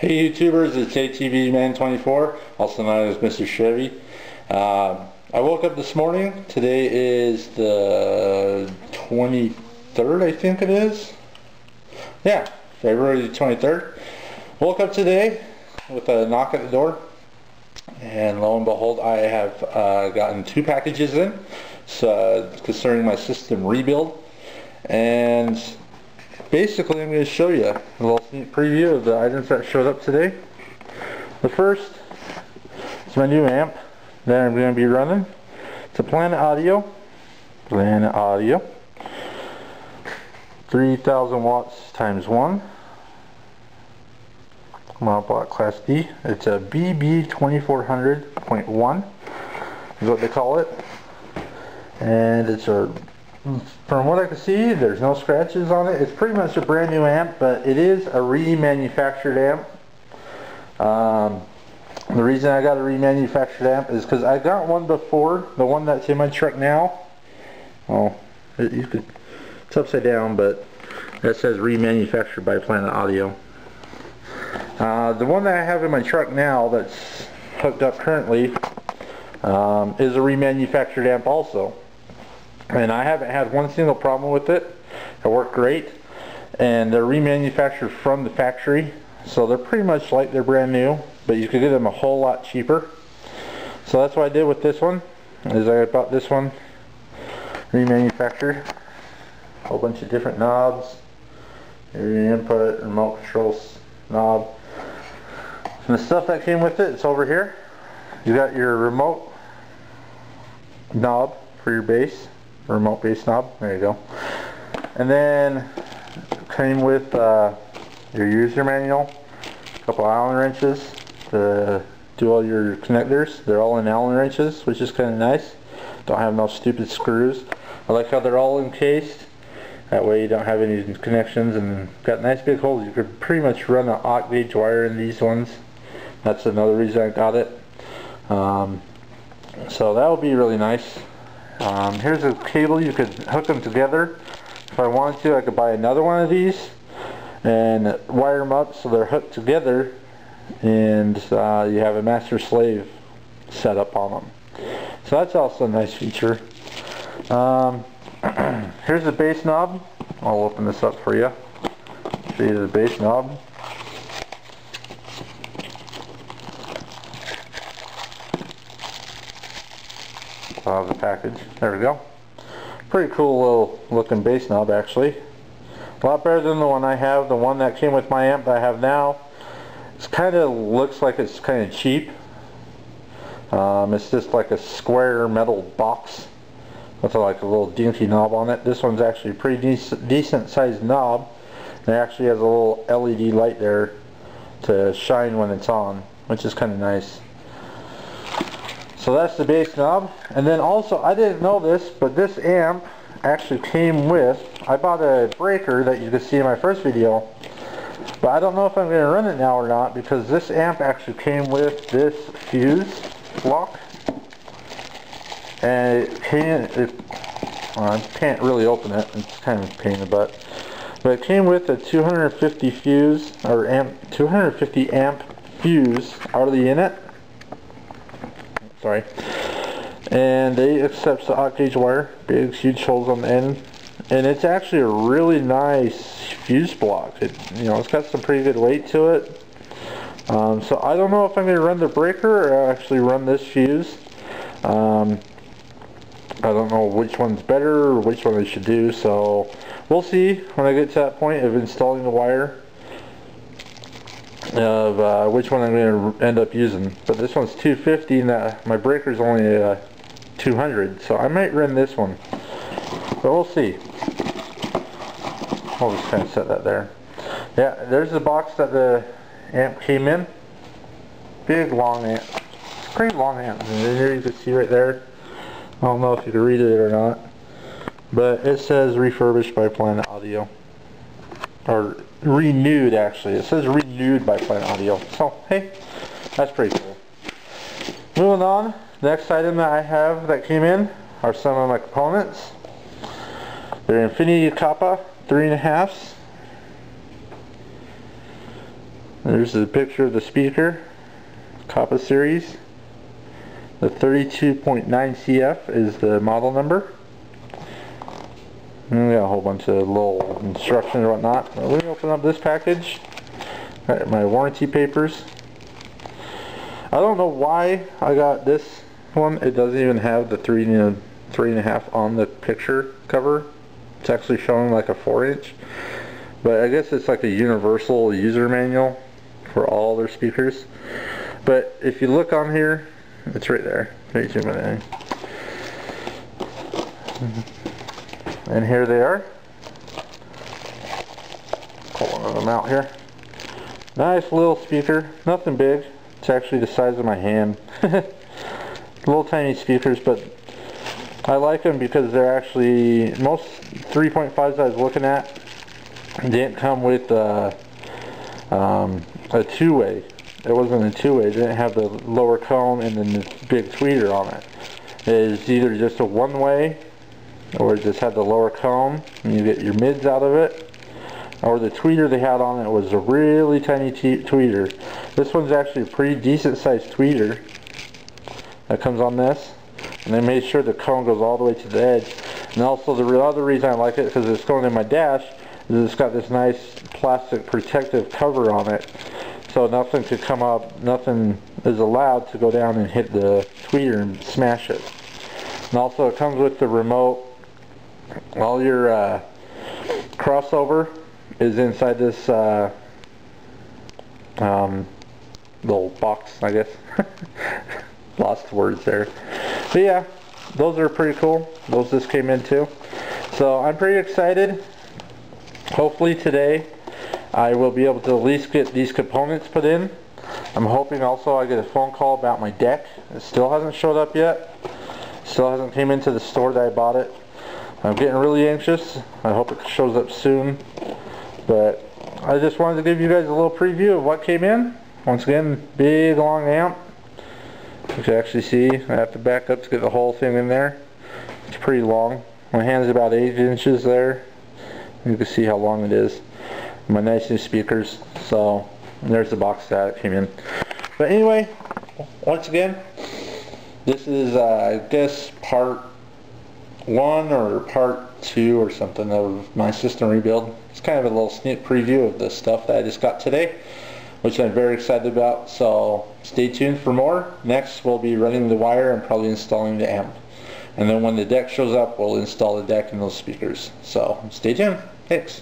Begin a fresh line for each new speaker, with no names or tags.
Hey YouTubers, it's ATV Man 24, also known as Mr. Chevy. I woke up this morning. Today is the 23rd, I think it is. Yeah, February 23rd. Woke up today with a knock at the door, and lo and behold, I have gotten 2 packages in concerning my system rebuild. And basically, I'm going to show you a little sneak preview of the items that showed up today. The first is my new amp that I'm going to be running. It's a Planet Audio. 3000 watts times 1. Monoblock Class D. It's a BB2400.1 is what they call it. And it's from what I can see, there's no scratches on it. It's pretty much a brand new amp, but it is a remanufactured amp. The reason I got a remanufactured amp is because I got one before, the one that's in my truck now. Oh, it's upside down, but that says remanufactured by Planet Audio. The one that I have in my truck now that's hooked up currently is a remanufactured amp also. And I haven't had one single problem with it. It worked great. And they're remanufactured from the factory. So they're pretty much like they're brand new, but you could get them a whole lot cheaper. So that's what I did with this one, is I bought this one remanufactured. A whole bunch of different knobs. Your input, remote controls knob. And the stuff that came with it, it's over here. You got your remote knob for your bass. Remote bass knob, there you go. And then came with your user manual, a couple Allen wrenches to do all your connectors. They're all in Allen wrenches, which is kind of nice. Don't have no stupid screws. I like how they're all encased. That way you don't have any connections, and got nice big holes. You could pretty much run an aught gauge wire in these ones. That's another reason I got it. So that would be really nice. Here's a cable. You could hook them together. If I wanted to, I could buy another one of these and wire them up so they're hooked together, and you have a master-slave setup on them. So that's also a nice feature. Here's the bass knob. I'll open this up for you. Show you the bass knob. Of the package. There we go. Pretty cool little looking bass knob, actually. A lot better than the one I have. The one that came with my amp that I have now, it kind of looks like it's kind of cheap. It's just like a square metal box with like a little dinky knob on it. This one's actually a pretty decent sized knob. It actually has a little LED light there to shine when it's on, which is kind of nice. So that's the bass knob. And then also, I didn't know this, but this amp actually came with, I bought a breaker that you could see in my first video, but I don't know if I'm going to run it now or not, because this amp actually came with this fuse block. And I can't really open it, it's kind of a pain in the butt. But it came with a 250 fuse, or 250 amp fuse already in it. Sorry. And it accepts the aught gauge wire, big huge holes on the end, and it's actually a really nice fuse block. It's got some pretty good weight to it. So I don't know if I'm going to run the breaker or actually run this fuse. I don't know which one's better or which one I should do, so we'll see when I get to that point of installing the wire of which one I'm going to end up using. But this one's 250 and my breaker's only 200, so I might run this one, but we'll see. I'll just kind of set that there. Yeah, there's the box that the amp came in. Big long amp, pretty long amp. And here you can see right there, I don't know if you can read it or not, but it says refurbished by Planet Audio, or renewed. Actually, it says renewed by Planet Audio. So hey, that's pretty cool. Moving on, the next item that I have that came in are some of my components. They're Infinity Kappa 3.5s. There's a picture of the speaker, Kappa series. The 32.9 CF is the model number. And we got a whole bunch of little instructions and whatnot. Let me open up this package. Got my warranty papers. I don't know why I got this one. It doesn't even have the 3.5 on the picture cover. It's actually showing like a 4-inch. But I guess it's like a universal user manual for all their speakers. But if you look on here, it's right there. And here they are. Pull one of them out here. Nice little speaker. Nothing big. It's actually the size of my hand. Little tiny speakers, but I like them because they're actually, most 3.5s I was looking at didn't come with a two-way. It wasn't a two-way. It didn't have the lower cone and then the big tweeter on it. It is either just a one-way, or it just had the lower cone and you get your mids out of it, or the tweeter they had on it was a really tiny tweeter. This one's actually a pretty decent sized tweeter that comes on this, and they made sure the cone goes all the way to the edge. And also the other reason I like it, because it's going in my dash, is it's got this nice plastic protective cover on it, so nothing could come up, nothing is allowed to go down and hit the tweeter and smash it. And also it comes with the remote. All your crossover is inside this little box, I guess. Lost words there. But yeah, those are pretty cool. Those just came in too. So I'm pretty excited. Hopefully today I will be able to at least get these components put in. I'm hoping also I get a phone call about my deck. It still hasn't showed up yet. Still hasn't came into the store that I bought it. I'm getting really anxious. I hope it shows up soon. But I just wanted to give you guys a little preview of what came in. Once again, big long amp. You can actually see I have to back up to get the whole thing in there. It's pretty long. My hand's about 8 inches there. You can see how long it is. My nice new speakers. So there's the box that it came in. But anyway, once again, this is I guess part 1 or part 2 or something of my system rebuild. It's kind of a little sneak preview of the stuff that I just got today, which I'm very excited about. So stay tuned for more. Next we'll be running the wire and probably installing the amp. And then when the deck shows up, we'll install the deck and those speakers. So stay tuned. Thanks.